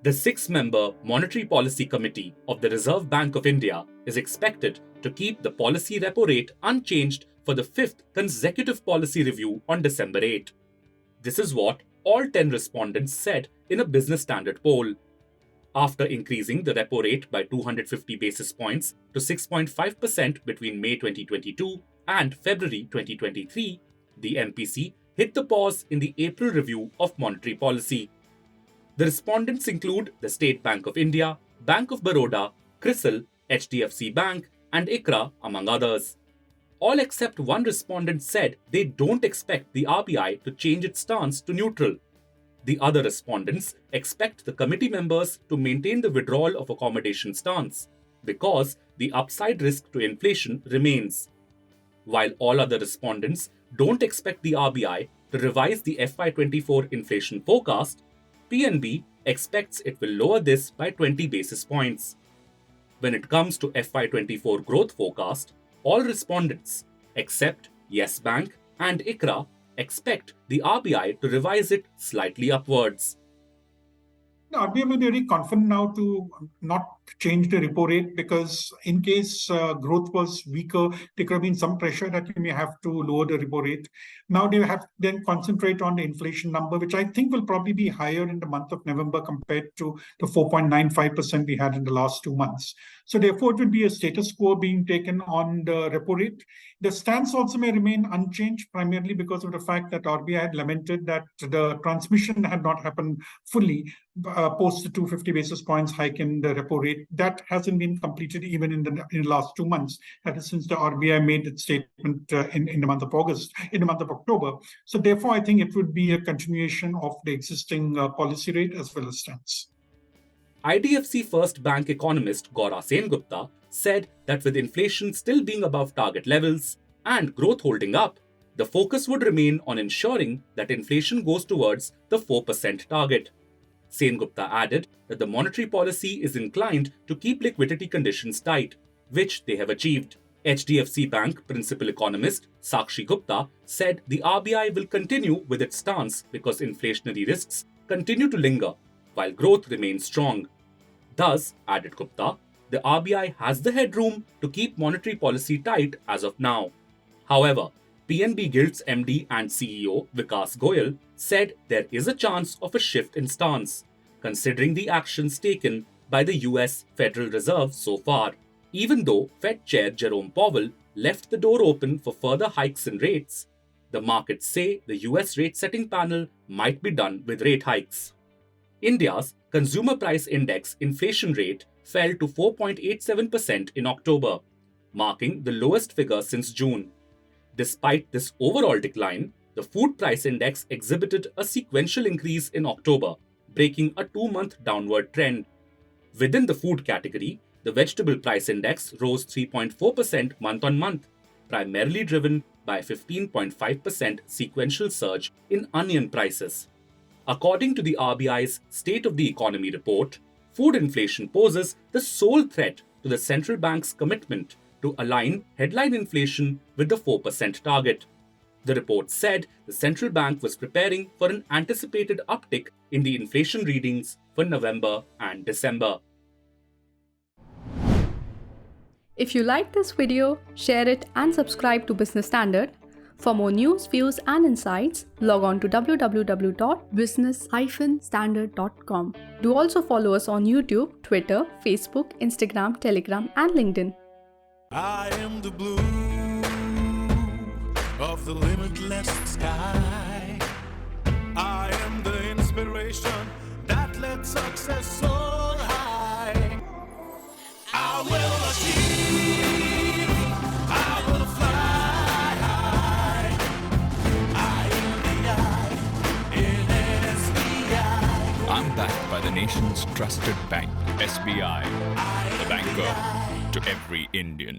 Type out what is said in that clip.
The 6-member Monetary Policy Committee of the Reserve Bank of India is expected to keep the policy repo rate unchanged for the 5th consecutive policy review on December 8. This is what all 10 respondents said in a Business Standard poll. After increasing the repo rate by 250 basis points to 6.5% between May 2022 and February 2023, the MPC hit the pause in the April review of monetary policy. The respondents include the State Bank of India, Bank of Baroda, CRISIL, HDFC Bank, and ICRA, among others. All except one respondent said they don't expect the RBI to change its stance to neutral. The other respondents expect the committee members to maintain the withdrawal of accommodation stance because the upside risk to inflation remains. While all other respondents don't expect the RBI to revise the FY24 inflation forecast, PNB expects it will lower this by 20 basis points. When it comes to FY24 growth forecast, all respondents, except Yes Bank and ICRA, expect the RBI to revise it slightly upwards. The RBI will be very confident now to not change the repo rate because in case growth was weaker, there could have been some pressure that you may have to lower the repo rate. Now they have then concentrate on the inflation number, which I think will probably be higher in the month of November compared to the 4.95% we had in the last 2 months. So therefore, it would be a status quo being taken on the repo rate. The stance also may remain unchanged, primarily because of the fact that RBI had lamented that the transmission had not happened fully post the 250 basis points hike in the repo rate. That hasn't been completed even in the last 2 months. That is since the RBI made its statement in the month of October. So therefore, I think it would be a continuation of the existing policy rate as well as stance. IDFC First Bank economist Gaura Sengupta said that with inflation still being above target levels and growth holding up, the focus would remain on ensuring that inflation goes towards the 4% target. Sengupta added that the monetary policy is inclined to keep liquidity conditions tight, which they have achieved. HDFC Bank principal economist Sakshi Gupta said the RBI will continue with its stance because inflationary risks continue to linger while growth remains strong. Thus, added Gupta, the RBI has the headroom to keep monetary policy tight as of now. However, PNB Gilt's MD and CEO Vikas Goyal said there is a chance of a shift in stance, considering the actions taken by the US Federal Reserve so far. Even though Fed Chair Jerome Powell left the door open for further hikes in rates, the markets say the US rate setting panel might be done with rate hikes. India's Consumer Price Index inflation rate fell to 4.87% in October, marking the lowest figure since June. Despite this overall decline, the Food Price Index exhibited a sequential increase in October, breaking a 2-month downward trend. Within the food category, the Vegetable Price Index rose 3.4% month-on-month, primarily driven by a 15.5% sequential surge in onion prices. According to the RBI's State of the Economy report, food inflation poses the sole threat to the central bank's commitment to align headline inflation with the 4% target. The report said the central bank was preparing for an anticipated uptick in the inflation readings for November and December. If you like this video, share it and subscribe to Business Standard. For more news, views and insights, log on to www.business-standard.com. Do also follow us on YouTube, Twitter, Facebook, Instagram, Telegram and LinkedIn. I am the blue of the limitless sky. I am the inspiration that led success soar high. I will achieve, I will fly high. I am the I in SBI. I'm backed by the nation's trusted bank, SBI, the banker to every Indian.